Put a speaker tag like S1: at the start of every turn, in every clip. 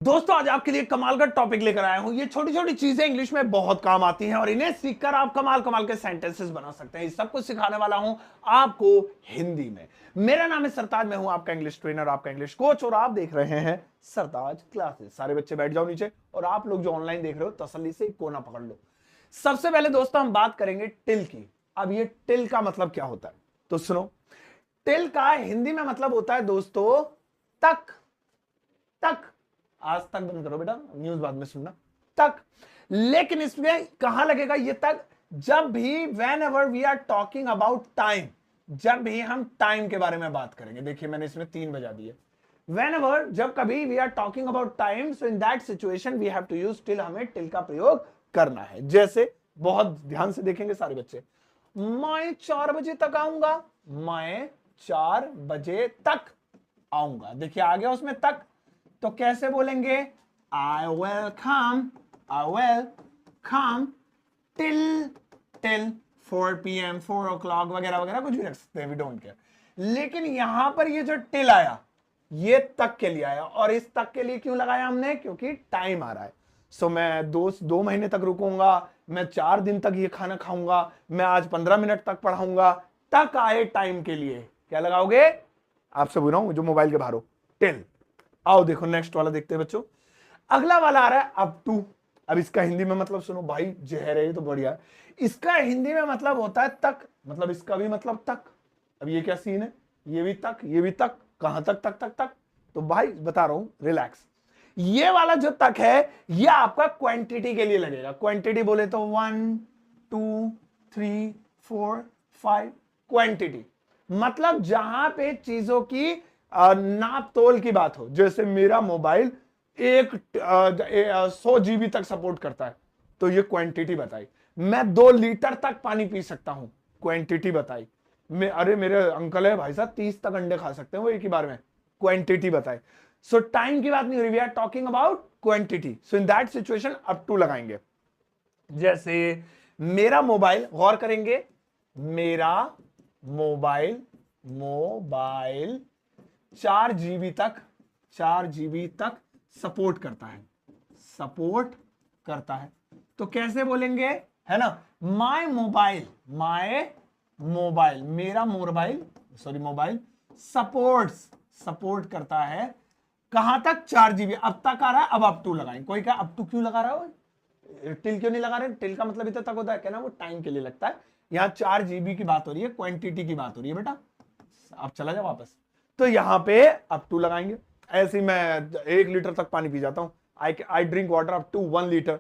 S1: दोस्तों आज आपके लिए कमाल का टॉपिक लेकर आया हूं। ये छोटी छोटी चीजें इंग्लिश में बहुत काम आती हैं और इन्हें सीखकर आप कमाल कमाल के सेंटेंसेस बना सकते हैं। इस सब कुछ सिखाने वाला हूं आपको हिंदी में। मेरा नाम है सरताज, मैं हूं आपका इंग्लिश ट्रेनर, आपका इंग्लिश कोच, और आप देख रहे हैं सरताज क्लासेस। सारे बच्चे बैठ जाओ नीचे, और आप लोग जो ऑनलाइन देख रहे हो तसल्ली से कोना पकड़ लो। सबसे पहले दोस्तों हम बात करेंगे टिल की। अब ये टिल का मतलब क्या होता है तो सुनो। टिल का हिंदी में मतलब होता है दोस्तों तक। तक, आज तक बंद करो बेटा, न्यूज बाद में सुनना। तक, लेकिन इसमें कहां लगेगा ये तक? जब भी whenever we are talking about time, जब भी हम टाइम के बारे में बात करेंगे। देखिए मैंने इसमें 3 बजा दिए। वेन एवर, जब कभी we are talking about time, so in that situation we have to use till. हमें टिल का प्रयोग करना है। जैसे बहुत ध्यान से देखेंगे सारे बच्चे, मैं 4 बजे तक आऊंगा, मैं 4 बजे तक आऊंगा। देखिए आ गया उसमें तक। तो कैसे बोलेंगे? I will come till 4 PM 4 o'clock वगैरह वगैरह कुछ भी रख सकते हैं, we don't care। लेकिन यहां पर ये जो टिल आया ये तक के लिए आया, और इस तक के लिए क्यों लगाया हमने? क्योंकि टाइम आ रहा है। सो मैं 2 महीने तक रुकूंगा, मैं 4 दिन तक ये खाना खाऊंगा, मैं आज 15 मिनट तक पढ़ाऊंगा। तक आए टाइम के लिए क्या लगाओगे? आपसे बोल रहा हूं जो मोबाइल के बाहर हो, टिल। आओ देखो नेक्स्ट वाला देखते हैं बच्चों। अगला वाला आ रहा है अप टू। अब इसका हिंदी में मतलब सुनो भाई, जहर है ये तो बढ़िया है। इसका हिंदी में मतलब होता है तक, मतलब इसका भी मतलब तक। अब ये क्या सीन है? ये भी तक, ये भी तक, कहां तक तक तक तक? तो भाई बता रहा हूं, रिलैक्स। ये वाला जो तक है ये आपका क्वांटिटी के लिए लगेगा। क्वांटिटी बोले तो 1 2 3 4 5, क्वांटिटी मतलब जहां पे चीजों की नाप तोल की बात हो। जैसे मेरा मोबाइल 100 GB तक सपोर्ट करता है, तो ये क्वांटिटी बताई। मैं 2 लीटर तक पानी पी सकता हूं, क्वांटिटी बताई। अरे मेरे अंकल है भाई साहब 30 तक अंडे खा सकते हैं वो एक ही बार में, क्वांटिटी बताई। सो टाइम की बात नहीं हो रही, we are talking about quantity. So in that situation up to लगाएंगे। जैसे मेरा मोबाइल, गौर करेंगे, मेरा मोबाइल 4 GB तक सपोर्ट करता है, सपोर्ट करता है। तो कैसे बोलेंगे, है ना? माय मोबाइल, मेरा मोबाइल सपोर्ट करता है कहां तक? 4 GB। अब तक आ रहा है, अब अप टू लगाएं। कोई क्या अप टू क्यों लगा रहा है? टिल क्यों नहीं लगा रहे? टिल का मतलब इतना तक होता है, कहना वो टाइम के लिए लगता है। यहां 4 GB की बात हो रही है, क्वांटिटी की बात हो रही है बेटा। अब चला जा वापस। तो यहां पे अप टू लगाएंगे। ऐसे मैं 1 लीटर तक पानी पी जाता हूं, I drink water up to 1 litre.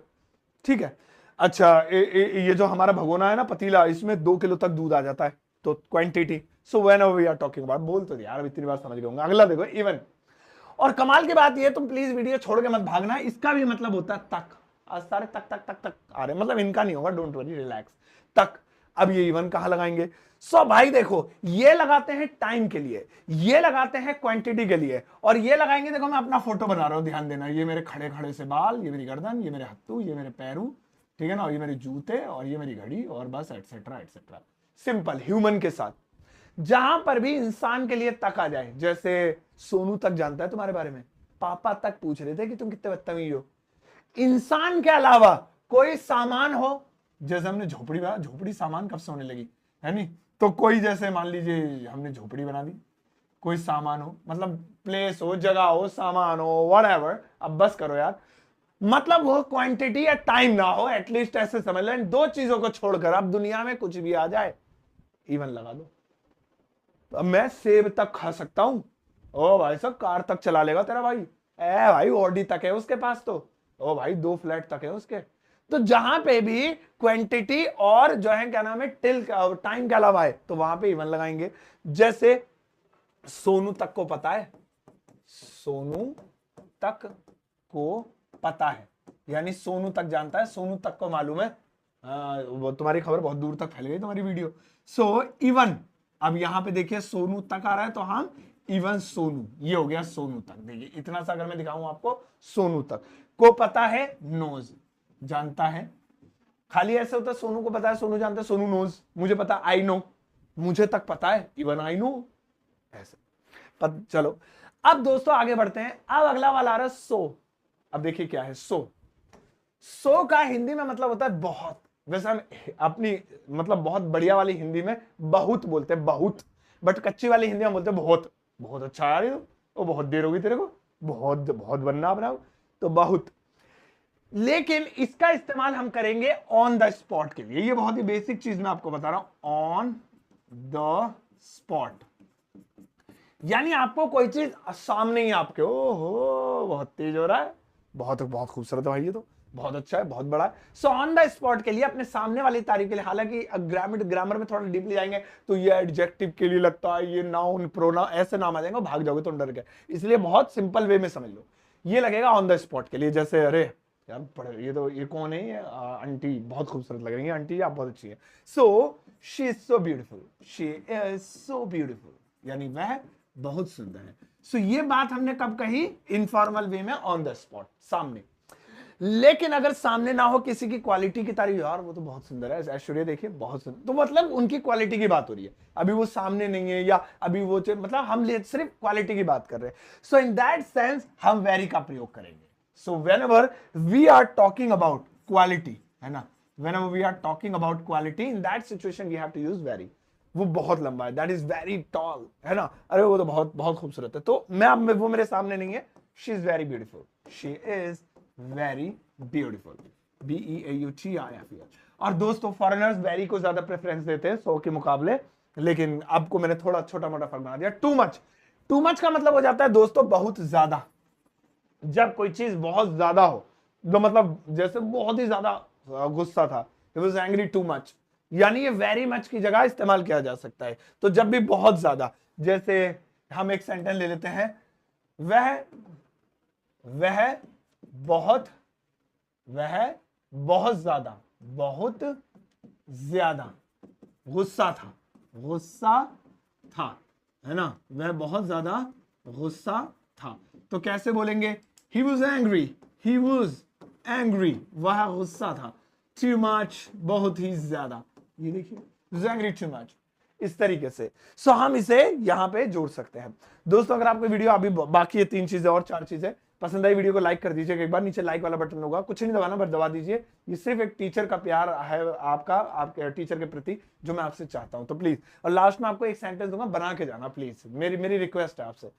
S1: ठीक है। अच्छा ये जो हमारा भगोना है ना, पतीला, इसमें 2 किलो तक दूध आ जाता है, तो quantity. So when we are talking about, बोल तो यार इतनी बार समझ गए होंगे। अगला देखो, इवन। और कमाल की बात ये, तुम प्लीज वीडियो छोड़ के मत भागना, इसका भी मतलब होता है तक। आज सारे तक तक तक तक आ रहे, मतलब इनका नहीं होगा, डोंट वरी, रिलैक्स। तक। अब ये इवन कहां लगाएंगे? सो भाई देखो, ये लगाते हैं टाइम के लिए, ये लगाते हैं क्वांटिटी के लिए, और ये लगाएंगे, देखो मैं अपना फोटो बना रहा हूं, ध्यान देना। ये मेरे खड़े खड़े से बाल, ये मेरी गर्दन, ये मेरे हत्थू, ये मेरे पैरू, ठीक है ना, और ये मेरे जूते, और ये मेरी घड़ी, और बस एटसेट्रा एटसेट्रा। सिंपल ह्यूमन के साथ जहां पर भी इंसान के लिए तक आ जाए। जैसे सोनू तक जानता है तुम्हारे बारे में, पापा तक पूछ रहे थे कि तुम कितने बदतमीज हो। इंसान के अलावा कोई सामान हो, जैसे हमने झोपड़ी सामान कब से होने लगी, है नहीं? तो कोई जैसे मान लीजिए हमने झोपड़ी बना दी, कोई सामान हो, मतलब प्लेस हो, जगह हो, सामान हो, व्हाटएवर। अब बस करो यार, मतलब वो क्वांटिटी या टाइम ना हो, एटलीस्ट ऐसे समझ लें। 2 चीजों को छोड़कर अब दुनिया में कुछ भी आ जाए, इवन लगा दो। तो अब मैं सेब तक खा सकता हूं। ओ भाई साहब कार तक चला लेगा तेरा भाई। ए भाई ऑडी तक है उसके पास तो। ओ भाई 2 फ्लैट तक है उसके। तो जहां पे भी क्वांटिटी और जो है क्या नाम है टिल टाइम के अलावा है, तो वहां पे इवन लगाएंगे। जैसे सोनू तक को पता है, सोनू तक को पता है, यानी सोनू तक जानता है, सोनू तक को मालूम है। वो तुम्हारी खबर बहुत दूर तक फैल गई, तुम्हारी वीडियो। सो इवन, अब यहां पे देखिए सोनू तक आ रहा है, तो हम इवन सोनू, ये हो गया सोनू तक। देखिए इतना सा अगर मैं दिखाऊं आपको, सोनू तक को पता है, नोज, जानता है। खाली ऐसे होता है सोनू को पता है, सोनू जानता है, सोनू नोज, मुझे पता, आई नो, मुझे तक पता है, इवन आई नो, ऐसे। चलो अब दोस्तों आगे बढ़ते हैं। अब अगला वाला आ रहा है सो। अब देखिए क्या है सो का हिंदी में मतलब होता है बहुत। वैसे हम अपनी मतलब बहुत बढ़िया वाली हिंदी में बहुत बोलते हैं, बहुत, बट कच्ची वाली हिंदी में बोलते हैं बहुत। बहुत अच्छा यार, ये तो बहुत देर होगी तेरे को, बहुत बहुत बनना अपना, तो बहुत। लेकिन इसका इस्तेमाल हम करेंगे ऑन द स्पॉट के लिए। ये बहुत ही बेसिक चीज मैं आपको बता रहा हूं, ऑन द स्पॉट, यानी आपको कोई चीज सामने ही आपके, ओहो बहुत तेज हो रहा है, बहुत बहुत खूबसूरत है भाई, ये तो बहुत अच्छा है, बहुत बड़ा है। सो ऑन द स्पॉट के लिए, अपने सामने वाली तारीफ के लिए, हालांकि ग्रामर में थोड़ा डीपली जाएंगे तो ये एडजेक्टिव के लिए लगता है, ये नाउन प्रोनाउन ऐसे नाम आ जाएंगे, भाग जाओगे तो डर के, इसलिए बहुत सिंपल वे में समझ लो। ये लगेगा ऑन द स्पॉट के लिए, जैसे अरे यार ये तो, ये कौन है, ये आंटी बहुत खूबसूरत लग रही है, आंटी आप बहुत अच्छी है। So she is so beautiful, she is so beautiful, यानी वह बहुत सुंदर है। सो ये बात हमने कब कही, इनफॉर्मल वे में, ऑन द स्पॉट, सामने। लेकिन अगर सामने ना हो, किसी की क्वालिटी की तारीफ, यार वो तो बहुत सुंदर है, ऐश्वर्या देखिए बहुत सुंदर, तो मतलब उनकी क्वालिटी की बात हो रही है, अभी वो सामने नहीं है, या अभी वो मतलब हम सिर्फ क्वालिटी की बात कर रहे हैं। सो इन दैट सेंस हम वेरी का प्रयोग करेंगे। So whenever we are talking about quality, है ना, whenever we are talking about quality, in that situation we have to use very. वो बहुत लंबा है, दैट इज वेरी टॉल, है ना, अरे वो तो बहुत बहुत खूबसूरत है, तो मैं वो मेरे सामने नहीं है, she is very beautiful, she is very beautiful, BEAUTIFUL। और दोस्तों फॉरेनर्स वेरी को ज्यादा प्रेफरेंस देते हैं सो के मुकाबले, लेकिन आपको मैंने थोड़ा छोटा मोटा फर्क बना दिया। टू मच, टू मच का मतलब हो जाता है दोस्तों बहुत ज्यादा। जब कोई चीज बहुत ज्यादा हो, तो मतलब जैसे बहुत ही ज्यादा गुस्सा था, He was angry too much, यानी ये वेरी मच की जगह इस्तेमाल किया जा सकता है। तो जब भी बहुत ज्यादा, जैसे हम एक सेंटेंस ले लेते हैं, वह बहुत बहुत ज्यादा गुस्सा था, है ना, वह बहुत ज्यादा गुस्सा था। तो कैसे बोलेंगे, he was angry, वह गुस्सा था, too much, बहुत ही ज्यादा, ये देखिए was angry too much, इस तरीके से। सो हम इसे यहां पे जोड़ सकते हैं। दोस्तों अगर आपको वीडियो अभी बाकी है 3 चीजें और 4 चीजें पसंद आई, वीडियो को लाइक कर दीजिए एक बार, नीचे लाइक वाला बटन होगा, कुछ नहीं दबाना, बस दबा दीजिए। ये सिर्फ एक टीचर का प्यार है आपका, आपके टीचर के प्रति, जो मैं आपसे चाहता हूं, तो प्लीज। और लास्ट में आपको एक सेंटेंस दूंगा, बना के जाना प्लीज, मेरी रिक्वेस्ट है आपसे,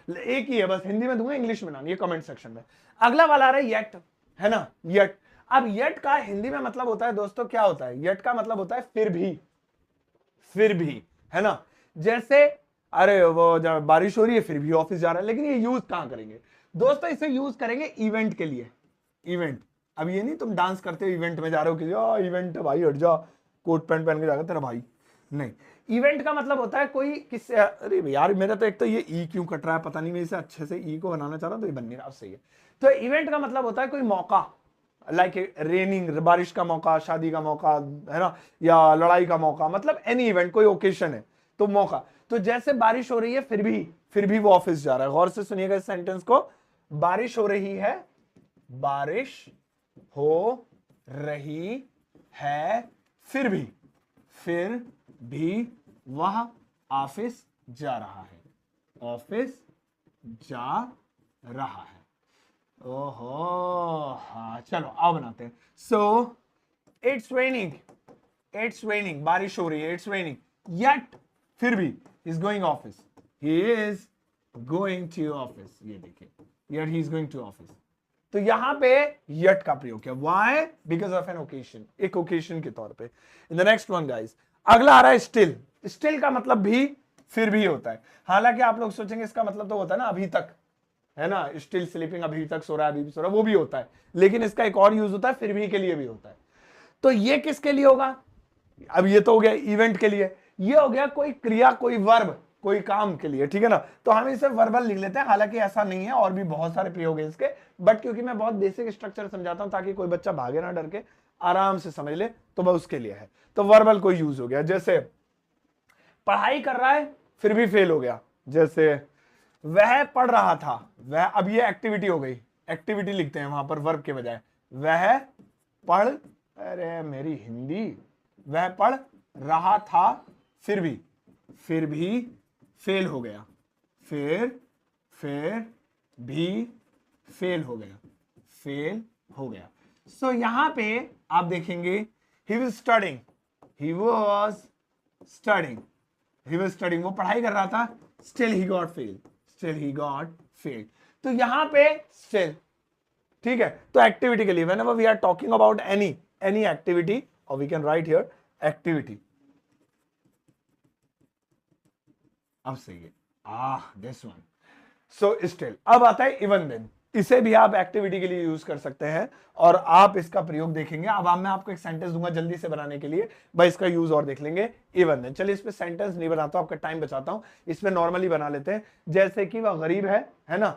S1: एक ही है बस, हिंदी में दूंगा, इंग्लिश में ना, ये कमेंट सेक्शन में। अगला वाला आ रहा है येट, है ना, येट। अब येट का हिंदी में मतलब होता है दोस्तों, क्या होता है, येट का मतलब होता है फिर भी, है ना, जैसे अरे वो जब बारिश हो रही है फिर भी ऑफिस जा रहा है, लेकिन ये यूज कहां करेंगे दोस्तों, इसे यूज करेंगे इवेंट के लिए। इवेंट, अब ये नहीं तुम डांस करते हो इवेंट में जा रहे हो कि इवेंट है भाई, हट जा, कोट पैंट पहन के जाएगा तेरा भाई, नहीं। इवेंट का मतलब होता है कोई किस, अरे यार मेरा तो एक तो ये ई क्यों कट रहा है पता नहीं, मैं इसे अच्छे से ई को बनाना चाह रहा हूं तो ये बन नहीं रहा, सही है। तो इवेंट का मतलब होता है कोई मौका, लाइक रेनिंग, बारिश का मौका, शादी का मौका, है ना, या लड़ाई का मौका, मतलब एनी इवेंट, कोई ओकेशन है तो मौका। तो जैसे बारिश हो रही है फिर भी वो ऑफिस जा रहा है, गौर से सुनिएगा इस सेंटेंस को, बारिश हो रही है फिर भी वह ऑफिस जा रहा है, ओहो हाँ, चलो आओ बनाते हैं। सो इट्स रेनिंग, बारिश हो रही है, इट्स रेनिंग, yet फिर भी is going office, he is going to office, ये देखिए, yet he is going to office। तो यहां पे yet का प्रयोग किया, why, because of an occasion, एक occasion के तौर पे। in the next one guys, अगला आ रहा है still का मतलब भी फिर भी होता है। हालांकि आप लोग सोचेंगे इसका मतलब तो होता है ना अभी तक, है ना, स्टिल स्लीपिंग, अभी तक सो रहा है, अभी भी सो रहा है, वो भी होता है, लेकिन इसका एक और यूज होता है फिर भी के लिए भी होता है। तो ये किसके लिए होगा, अब ये तो हो गया इवेंट के लिए, ये हो गया कोई क्रिया, कोई वर्ब, कोई काम के लिए, ठीक है ना। तो हम इसे वर्बल लिख लेते हैं, हालांकि ऐसा नहीं है, और भी बहुत सारे प्रयोग है इसके, बट क्योंकि मैं बहुत बेसिक स्ट्रक्चर समझाता हूं ताकि कोई बच्चा भागे ना डर के, आराम से समझ ले, तो वह उसके लिए है। तो वर्बल कोई यूज हो गया, जैसे पढ़ाई कर रहा है फिर भी फेल हो गया, जैसे वह पढ़ रहा था, वह, अब ये एक्टिविटी हो गई, एक्टिविटी लिखते हैं वहां पर वर्ब के बजाय, वह पढ़, अरे मेरी हिंदी, वह पढ़ रहा था फिर भी फेल हो गया, फिर भी फेल हो गया, फेल हो गया। सो यहां पे आप देखेंगे he was studying, he was studying, he was studying, वो पढ़ाई कर रहा था, still he got fail, still he got fail. तो यहां पे स्टिल, ठीक है। तो एक्टिविटी के लिए whenever we are talking about any activity, और we can write here activity. अब सही है, दिस वन। So still. अब आता है इवन देन, इसे भी आप एक्टिविटी के लिए यूज कर सकते हैं और आप इसका प्रयोग देखेंगे। अब मैं आपको एक सेंटेंस दूंगा जल्दी से बनाने के लिए, भाई इसका यूज और देख लेंगे। इवन देन, चलिए इस पे सेंटेंस नहीं बनाता हूं, आपका टाइम बचाता हूं, इसमें नॉर्मली बना लेते हैं। जैसे कि वह गरीब है ना,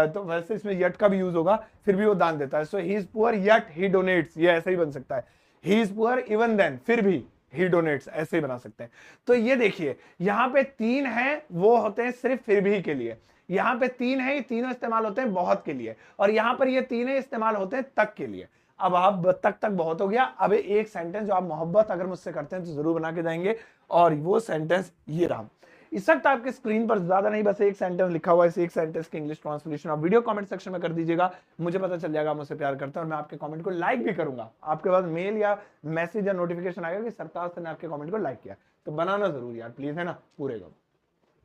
S1: तो वैसे इसमें यट का भी यूज होगा, फिर भी वो दान देता है। So he is poor yet he donates, ये ऐसे ही बन सकता है। He is poor even then, फिर भी ही डोनेट्स, ऐसे ही बना सकते हैं। तो ये देखिए यहां पे 3 है, वो होते हैं सिर्फ फिर भी के लिए। यहां पे 3 है, ये तीनों इस्तेमाल होते हैं बहुत के लिए, और यहां पर ये तीनों इस्तेमाल होते हैं तक के लिए। अब आप तक बहुत हो गया। अब एक सेंटेंस जो आप मोहब्बत अगर मुझसे करते हैं तो जरूर बना के जाएंगे, और वो सेंटेंस ये रहा। इस वक्त आपके स्क्रीन पर ज्यादा नहीं, बस एक सेंटेंस लिखा हुआ है, इस एक सेंटेंस की इंग्लिश ट्रांसलेशन आप वीडियो कमेंट सेक्शन में कर दीजिएगा, मुझे पता चल जाएगा मुझसे प्यार करते हैं, और मैं आपके कमेंट को लाइक भी करूंगा। आपके पास मेल या मैसेज या नोटिफिकेशन आएगा कि सरताज सर ने आपके कमेंट को लाइक किया, तो बनाना जरूर यार प्लीज, है ना, पूरे का।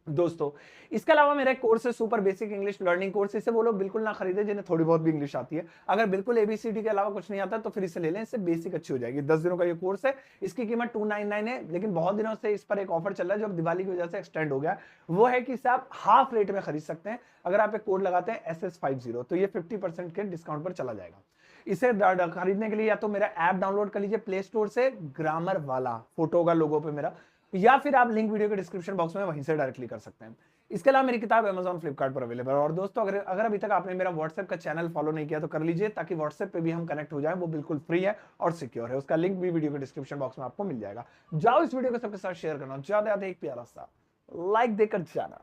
S1: दोस्तों इसके अलावा मेरा एक कोर्स है super basic English learning course, इसे वो लोग बिल्कुल ना खरीदे जिन्हें थोड़ी बहुत भी इंग्लिश आती है। अगर बिल्कुल एबीसीडी के अलावा कुछ नहीं आता तो फिर इसे ले लें, इससे बेसिक अच्छी हो जाएगी। 10 दिनों का ये कोर्स है, इसकी कीमत 299 है, लेकिन बहुत दिनों से इस पर एक ऑफर चल रहा है जो दिवाली की वजह से एक्सटेंड हो गया। वो है कि इसे आप हाफ रेट में खरीद सकते हैं अगर आप एक कोड लगाते हैं SS50, तो ये 50% के डिस्काउंट पर चला जाएगा। इसे खरीदने के लिए या तो मेरा ऐप डाउनलोड कर लीजिए प्ले स्टोर से, ग्रामर वाला, फोटो होगा लोगो पे मेरा, या फिर आप लिंक वीडियो के डिस्क्रिप्शन बॉक्स में वहीं से डायरेक्टली कर सकते हैं। इसके अलावा मेरी किताब Amazon फ्लिपकार्ट पर अवेलेबल है। और दोस्तों अगर अभी तक आपने मेरा व्हाट्सएप का चैनल फॉलो नहीं किया तो कर लीजिए, ताकि व्हाट्सएप पे भी हम कनेक्ट हो जाएं, वो बिल्कुल फ्री है और सिक्योर है। उसका लिंक भी वीडियो के डिस्क्रिप्शन बॉक्स में आपको मिल जाएगा। जाओ इस वीडियो को सबके साथ शेयर करना, ज्यादा एक प्यारा सा लाइक देकर जाना।